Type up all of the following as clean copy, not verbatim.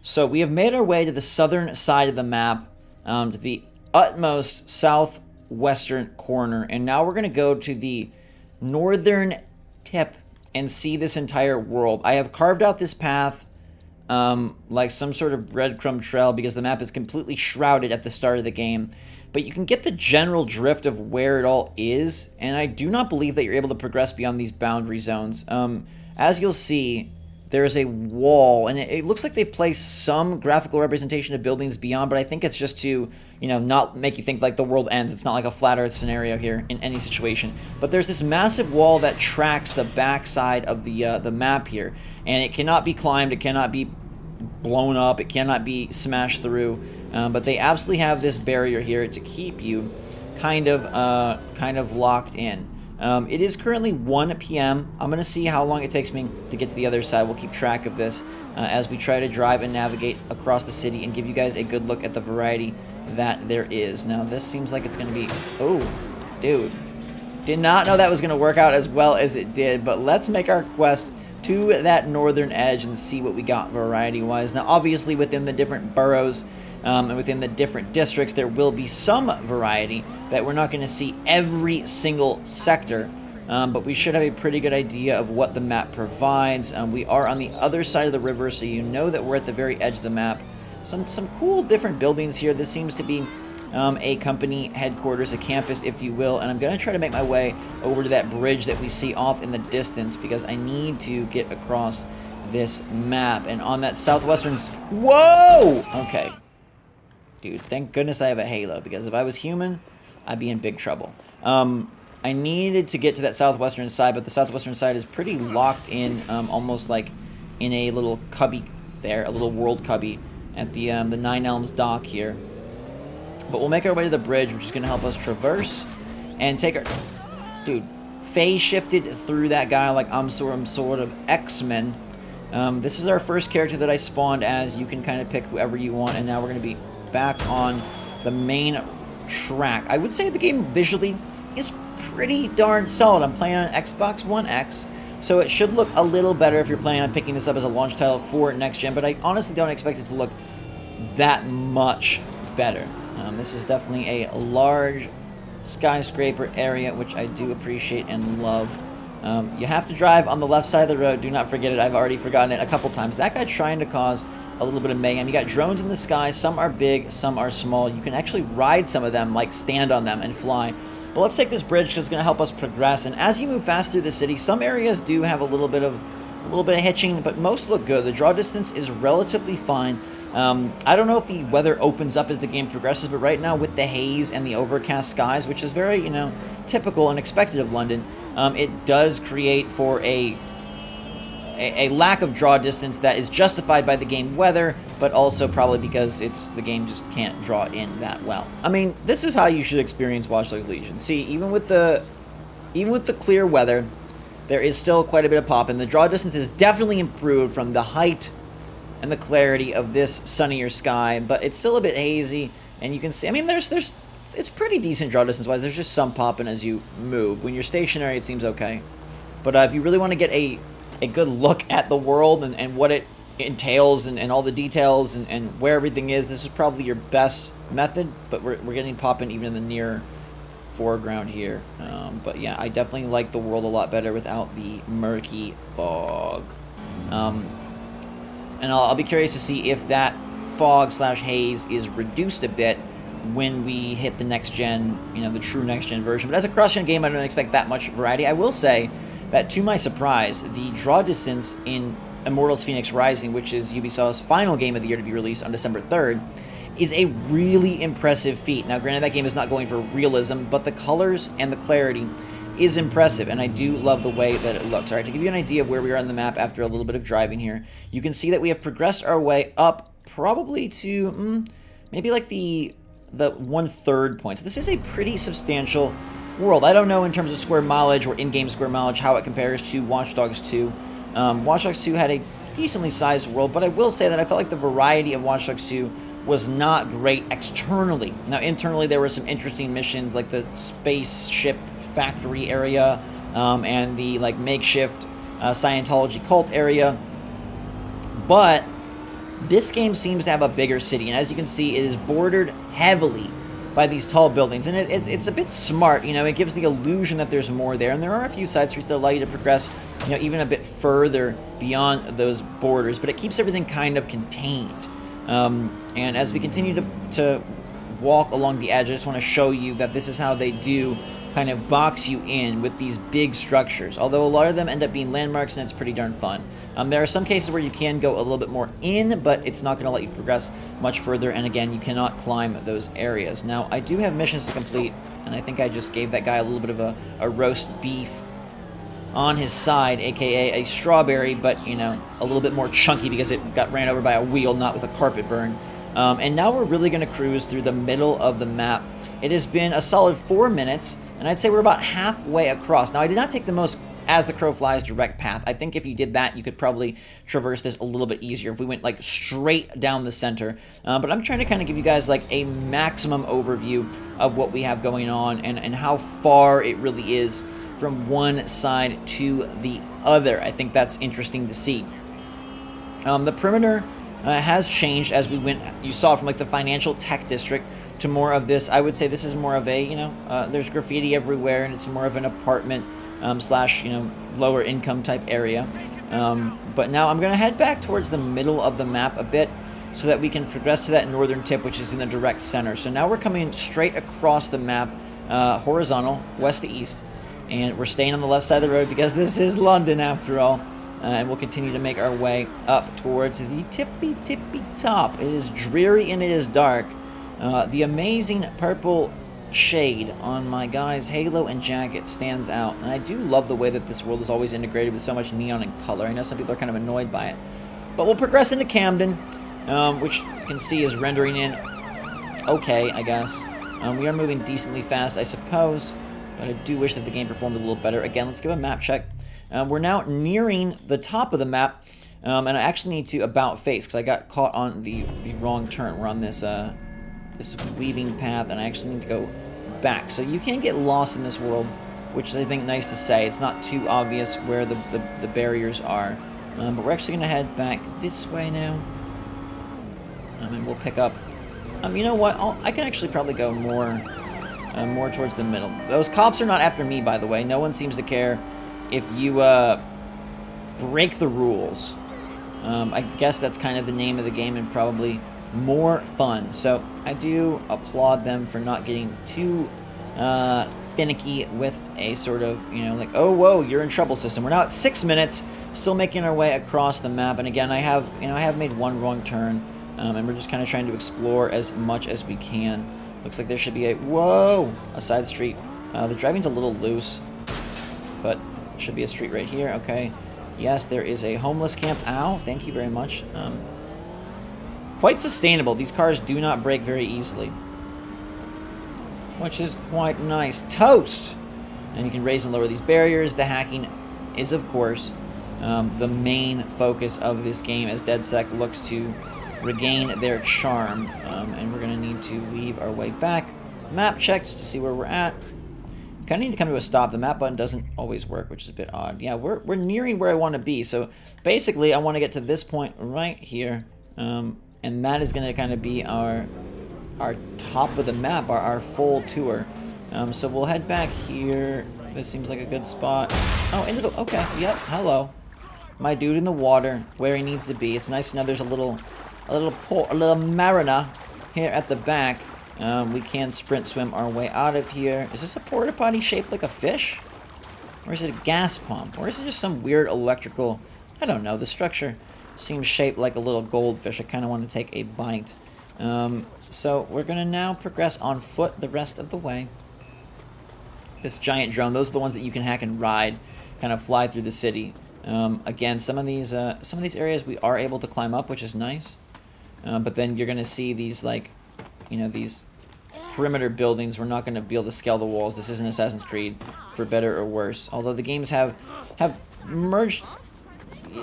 So we have made our way to the southern side of the map, to the utmost southwestern corner, and now we're going to go to the northern tip and see this entire world. I have carved out this path like some sort of breadcrumb trail because the map is completely shrouded at the start of the game. But you can get the general drift of where it all is, and I do not believe that you're able to progress beyond these boundary zones. As you'll see, there is a wall, and it looks like they've placed some graphical representation of buildings beyond, but I think it's just to, you know, not make you think like the world ends. It's not like a flat Earth scenario here in any situation. But there's this massive wall that tracks the backside of the map here, and it cannot be climbed, it cannot be blown up, it cannot be smashed through. But they absolutely have this barrier here to keep you kind of locked in. It is currently 1 p.m. I'm going to see how long it takes me to get to the other side. We'll keep track of this as we try to drive and navigate across the city and give you guys a good look at the variety that there is. Now, this seems like it's going to be... Oh, dude. Did not know that was going to work out as well as it did, but let's make our quest to that northern edge and see what we got variety-wise. Now, obviously, within the different boroughs, and within the different districts, there will be some variety that we're not going to see every single sector, but we should have a pretty good idea of what the map provides. We are on the other side of the river, so you know that we're at the very edge of the map. Some cool different buildings here. This seems to be a company headquarters, a campus, if you will, and I'm going to try to make my way over to that bridge that we see off in the distance because I need to get across this map. And on that southwestern... Whoa! Okay. Dude, thank goodness I have a halo, because if I was human, I'd be in big trouble. I needed to get to that southwestern side, but the southwestern side is pretty locked in, almost like in a little cubby there, a little world cubby at the Nine Elms dock here. But we'll make our way to the bridge, which is going to help us traverse and take our... Dude, phase shifted through that guy like I'm some sort of X-Men. This is our first character that I spawned as. You can kind of pick whoever you want, and now we're going to be back on the main track. I would say the game visually is pretty darn solid. I'm playing on Xbox One X, so it should look a little better if you're planning on picking this up as a launch title for next gen, but I honestly don't expect it to look that much better. This is definitely a large skyscraper area, which I do appreciate and love. You have to drive on the left side of the road. Do not forget it. I've already forgotten it a couple times. That guy trying to cause a little bit of mayhem. You got drones in the sky. Some are big, some are small. You can actually ride some of them, like stand on them and fly. But let's take this bridge because it's going to help us progress. And as you move fast through the city, some areas do have a little bit of hitching, but most look good. The draw distance is relatively fine. I don't know if the weather opens up as the game progresses, but right now with the haze and the overcast skies, which is very, you know, typical and expected of London, it does create for a lack of draw distance that is justified by the game weather, but also probably because the game just can't draw in that well. I mean, this is how you should experience Watch Dogs Legion. See, even with the clear weather, there is still quite a bit of pop, and the draw distance is definitely improved from the height and the clarity of this sunnier sky, but it's still a bit hazy, and you can see, I mean, it's pretty decent draw distance wise. There's just some popping as you move. When you're stationary, it seems okay, but if you really want to get a good look at the world and what it entails and all the details and where everything is, this is probably your best method, but we're getting popping even in the near foreground here. But yeah, I definitely like the world a lot better without the murky fog. And I'll be curious to see if that fog/haze is reduced a bit when we hit the next gen, you know, the true next gen version. But as a cross-gen game, I don't expect that much variety. I will say that, to my surprise, the draw distance in Immortals Phoenix Rising, which is Ubisoft's final game of the year to be released on December 3rd, is a really impressive feat. Now, granted, that game is not going for realism, but the colors and the clarity is impressive, and I do love the way that it looks. All right, to give you an idea of where we are on the map after a little bit of driving here, you can see that we have progressed our way up probably to maybe like the 1/3 point. So this is a pretty substantial world. I don't know in terms of square mileage or in-game square mileage how it compares to Watch Dogs 2. Watch Dogs 2 had a decently sized world, but I will say that I felt like the variety of Watch Dogs 2 was not great externally. Now, internally, there were some interesting missions like the spaceship factory area and the like makeshift Scientology cult area, but This game seems to have a bigger city, and as you can see, it is bordered heavily by these tall buildings, and it's a bit smart. You know, it gives the illusion that there's more there, and there are a few side streets that allow you to progress, you know, even a bit further beyond those borders, but it keeps everything kind of contained. And as we continue to walk along the edge, I just want to show you that this is how they do kind of box you in with these big structures, although a lot of them end up being landmarks, and it's pretty darn fun. There are some cases where you can go a little bit more in, but it's not going to let you progress much further, and again, you cannot climb those areas. Now, I do have missions to complete, and I think I just gave that guy a little bit of a roast beef on his side, aka a strawberry, but, you know, a little bit more chunky because it got ran over by a wheel, not with a carpet burn. And now we're really going to cruise through the middle of the map. It has been a solid 4 minutes, and I'd say we're about halfway across. Now, I did not take the most as the crow flies direct path. I think if you did that, you could probably traverse this a little bit easier if we went like straight down the center. But I'm trying to kind of give you guys like a maximum overview of what we have going on and how far it really is from one side to the other. I think that's interesting to see. The perimeter has changed as we went, you saw, from like the financial tech district to more of this. I would say this is more of a, you know, there's graffiti everywhere, and it's more of an apartment slash, you know, lower income type area. But now I'm going to head back towards the middle of the map a bit so that we can progress to that northern tip, which is in the direct center. So now we're coming straight across the map, horizontal, west to east, and we're staying on the left side of the road because this is London after all. And we'll continue to make our way up towards the tippy top. It is dreary and it is dark. The amazing purple shade on my guy's halo and jacket stands out, and I do love the way that this world is always integrated with so much neon and color. I know some people are kind of annoyed by it, but we'll progress into Camden, which you can see is rendering in okay, I guess. We are moving decently fast, I suppose, but I do wish that the game performed a little better. Again, let's give a map check. We're now nearing the top of the map, and I actually need to about face because I got caught on the wrong turn. We're on this this weaving path, and I actually need to go back. So you can get lost in this world, which I think nice to say. It's not too obvious where the barriers are. But we're actually going to head back this way now. And we'll pick up... you know what? I can actually probably go more towards the middle. Those cops are not after me, by the way. No one seems to care if you break the rules. I guess that's kind of the name of the game, and probably more fun. So I do applaud them for not getting too finicky with a sort of, you know, like, oh whoa, you're in trouble system. We're now at 6 minutes, still making our way across the map, and again, I have made one wrong turn, and we're just kind of trying to explore as much as we can. Looks like there should be a side street. The driving's a little loose, but should be a street right here. Okay, yes, there is a homeless camp. Ow, thank you very much. Quite sustainable. These cars do not break very easily, which is quite nice. Toast! And you can raise and lower these barriers. The hacking is, of course, the main focus of this game as DedSec looks to regain their charm. And we're going to need to weave our way back. Map check just to see where we're at. Kind of need to come to a stop. The map button doesn't always work, which is a bit odd. Yeah, we're nearing where I want to be. So basically, I want to get to this point right here. And that is going to kind of be our top of the map, our full tour. So we'll head back here. This seems like a good spot. Oh, into the... Okay, yep, hello. My dude in the water, where he needs to be. It's nice to know there's a little marina here at the back. We can sprint swim our way out of here. Is this a porta potty shaped like a fish? Or is it a gas pump? Or is it just some weird electrical... I don't know, the structure seems shaped like a little goldfish. I kind of want to take a bite. So we're going to now progress on foot the rest of the way. This giant drone, those are the ones that you can hack and ride, kind of fly through the city. Again, some of these areas we are able to climb up, which is nice. But then you're going to see these, like, you know, these perimeter buildings. We're not going to be able to scale the walls. This isn't Assassin's Creed, for better or worse. Although the games have merged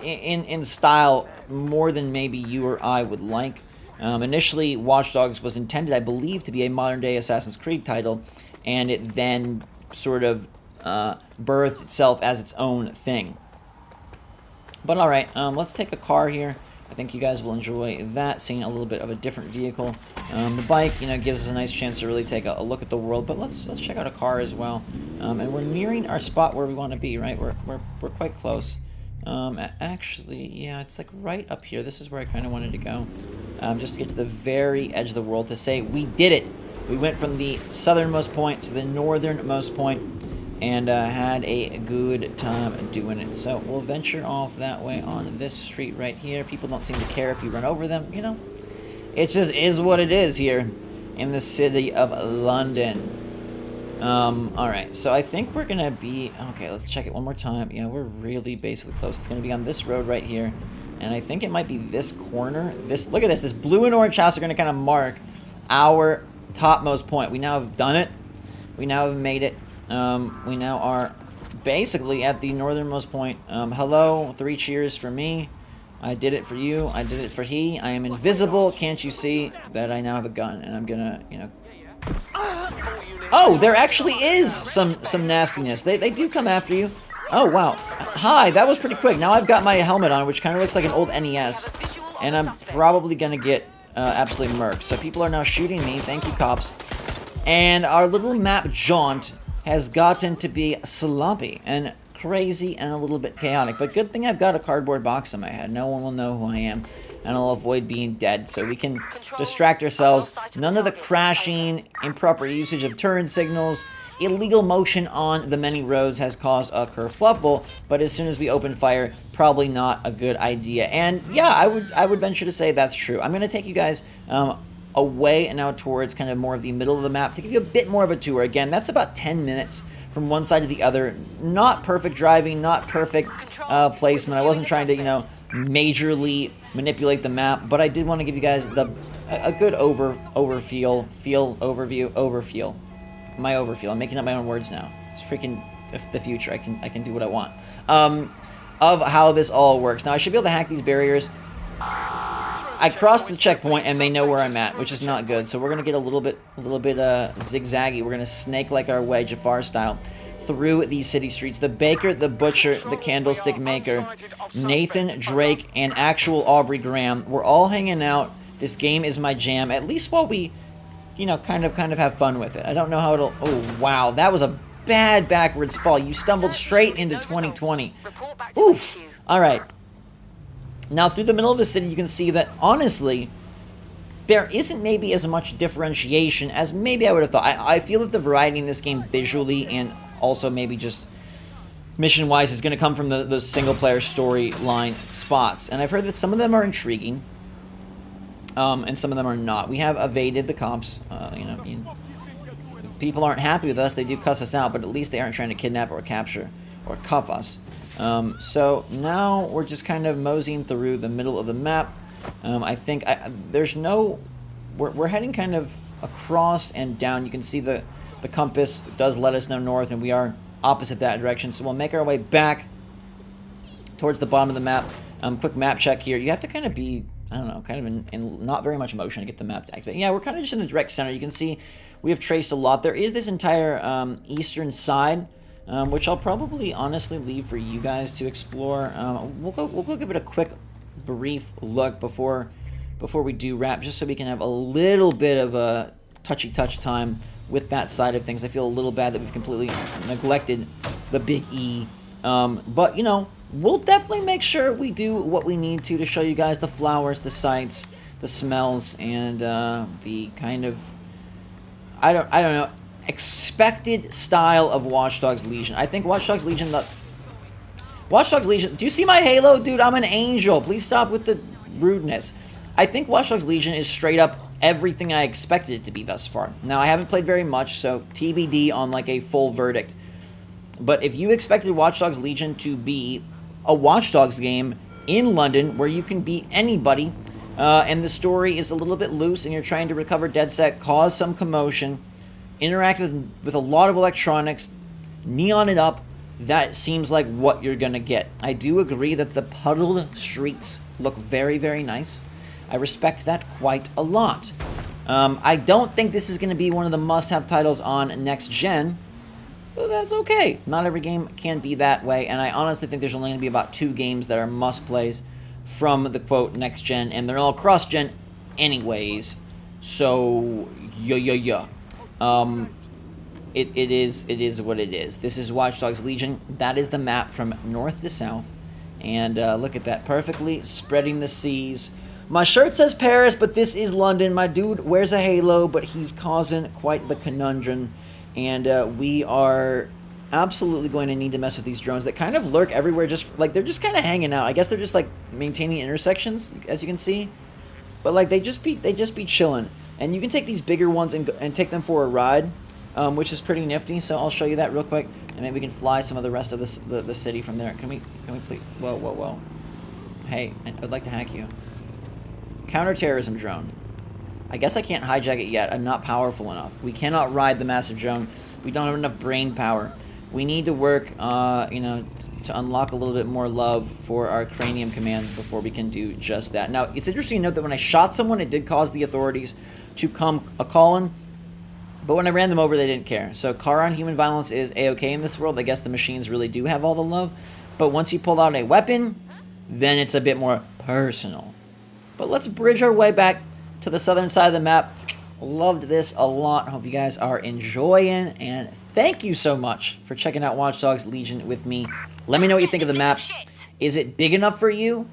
in style more than maybe you or I would like. Initially, Watch Dogs was intended, I believe, to be a modern-day Assassin's Creed title, and it then sort of birthed itself as its own thing. But alright, let's take a car here. I think you guys will enjoy that, seeing a little bit of a different vehicle. The bike, you know, gives us a nice chance to really take a look at the world, but let's check out a car as well. And we're nearing our spot where we want to be, right? We're quite close. Actually, yeah, it's like right up here. This is where I kind of wanted to go, just to get to the very edge of the world to say we did it. We went from the southernmost point to the northernmost point, and had a good time doing it. So we'll venture off that way on this street right here. People don't seem to care if you run over them, you know. It just is what it is here in the city of London. Alright, so I think we're gonna be... Okay, let's check it one more time. Yeah, we're really basically close. It's gonna be on this road right here. And I think it might be this corner. Look at this. This blue and orange house are gonna kind of mark our topmost point. We now have done it. We now have made it. We now are basically at the northernmost point. Hello, 3 cheers for me. I did it for you. I did it for he. I am invisible. Can't you see that I now have a gun? And I'm gonna, you know... Oh, there actually is some nastiness. They do come after you. Oh, wow. Hi, that was pretty quick. Now I've got my helmet on, which kind of looks like an old NES. And I'm probably gonna get absolutely murked. So people are now shooting me. Thank you, cops. And our little map jaunt has gotten to be sloppy and crazy and a little bit chaotic. But good thing I've got a cardboard box on my head. No one will know who I am, and I'll avoid being dead. So we can distract ourselves. None of the crashing, improper usage of turn signals, illegal motion on the many roads has caused a kerfluffle. But as soon as we open fire, probably not a good idea. And yeah, I would venture to say that's true. I'm going to take you guys away and now towards kind of more of the middle of the map to give you a bit more of a tour. Again, that's about 10 minutes from one side to the other. Not perfect driving, not perfect placement. I wasn't trying to, you know, majorly manipulate the map, but I did want to give you guys a good overfeel. My overfeel. I'm making up my own words now. It's freaking the future. I can do what I want. Of how this all works. Now I should be able to hack these barriers. I crossed the checkpoint and they know where I'm at, which is not good. So we're gonna get a little bit zigzaggy. We're gonna snake like our way, Jafar style, through these city streets. The baker, the butcher, the candlestick maker, Nathan Drake, and actual Aubrey Graham. We're all hanging out. This game is my jam. At least while we, you know, kind of have fun with it. I don't know how it'll. Oh wow, that was a bad backwards fall. You stumbled straight into 2020. Oof. All right. Now, through the middle of the city, you can see that, honestly, there isn't maybe as much differentiation as maybe I would have thought. I feel that the variety in this game visually and also maybe just mission-wise is going to come from the single-player storyline spots. And I've heard that some of them are intriguing, and some of them are not. We have evaded the cops. You know, if people aren't happy with us, they do cuss us out, but at least they aren't trying to kidnap or capture or cuff us. So now we're just kind of moseying through the middle of the map. I think there's no... We're heading kind of across and down. You can see the compass does let us know north, and we are opposite that direction. So we'll make our way back towards the bottom of the map. Quick map check here. You have to kind of be, I don't know, kind of in not very much motion to get the map to activate. Yeah, we're kind of just in the direct center. You can see we have traced a lot. There is this entire eastern side, which I'll probably honestly leave for you guys to explore. We'll go give it a quick, brief look before we do wrap, just so we can have a little bit of a touchy time with that side of things. I feel a little bad that we've completely neglected the big E. But, you know, we'll definitely make sure we do what we need to show you guys the flowers, the sights, the smells, and the kind of, I don't know, expected style of Watch Dogs Legion. I think Watch Dogs Legion, do you see my halo? Dude, I'm an angel. Please stop with the rudeness. I think Watch Dogs Legion is straight up everything I expected it to be thus far. Now, I haven't played very much, so TBD on like a full verdict. But if you expected Watch Dogs Legion to be a Watch Dogs game in London where you can beat anybody, and the story is a little bit loose and you're trying to recover DedSec, cause some commotion, interact with a lot of electronics, neon it up, that seems like what you're gonna get. I do agree that the puddled streets look very, very nice. I respect that quite a lot. I don't think this is going to be one of the must-have titles on next gen, but that's okay. Not every game can be that way, and I honestly think there's only going to be about 2 games that are must-plays from the quote next gen, and they're all cross gen anyways. So yeah. It is what it is. This is Watch Dogs Legion. That is the map from north to south, and look at that, perfectly spreading the seas. My shirt says Paris, but this is London. My dude wears a halo, but he's causing quite the conundrum, and we are absolutely going to need to mess with these drones that kind of lurk everywhere. Just like they're just kind of hanging out. I guess they're just like maintaining intersections, as you can see. But like they just be chilling, and you can take these bigger ones and take them for a ride, which is pretty nifty. So I'll show you that real quick, and maybe we can fly some of the rest of the city from there. Can we please? Whoa! Hey, I'd like to hack you. Counterterrorism drone. I guess I can't hijack it yet. I'm not powerful enough. We cannot ride the massive drone. We don't have enough brain power. We need to work, to unlock a little bit more love for our cranium command before we can do just that. Now, it's interesting to note that when I shot someone, it did cause the authorities to come a-calling, but when I ran them over, they didn't care. So car on human violence is A-okay in this world. I guess the machines really do have all the love, but once you pull out a weapon, then it's a bit more personal. But let's bridge our way back to the southern side of the map. Loved this a lot. Hope you guys are enjoying, and thank you so much for checking out Watch Dogs Legion with me. Let me know what you think of the map. Is it big enough for you?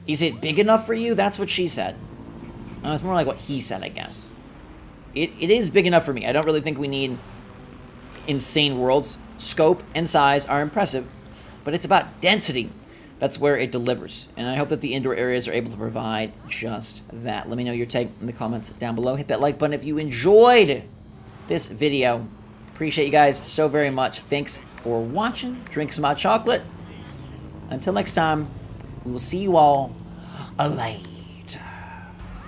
Is it big enough for you? That's what she said. It's more like what he said, I guess. It is big enough for me. I don't really think we need insane worlds. Scope and size are impressive, but it's about density. That's where it delivers, and I hope that the indoor areas are able to provide just that. Let me know your take in the comments down below. Hit that like button if you enjoyed this video. Appreciate you guys so very much. Thanks for watching. Drink some hot chocolate. Until next time, we will see you all later.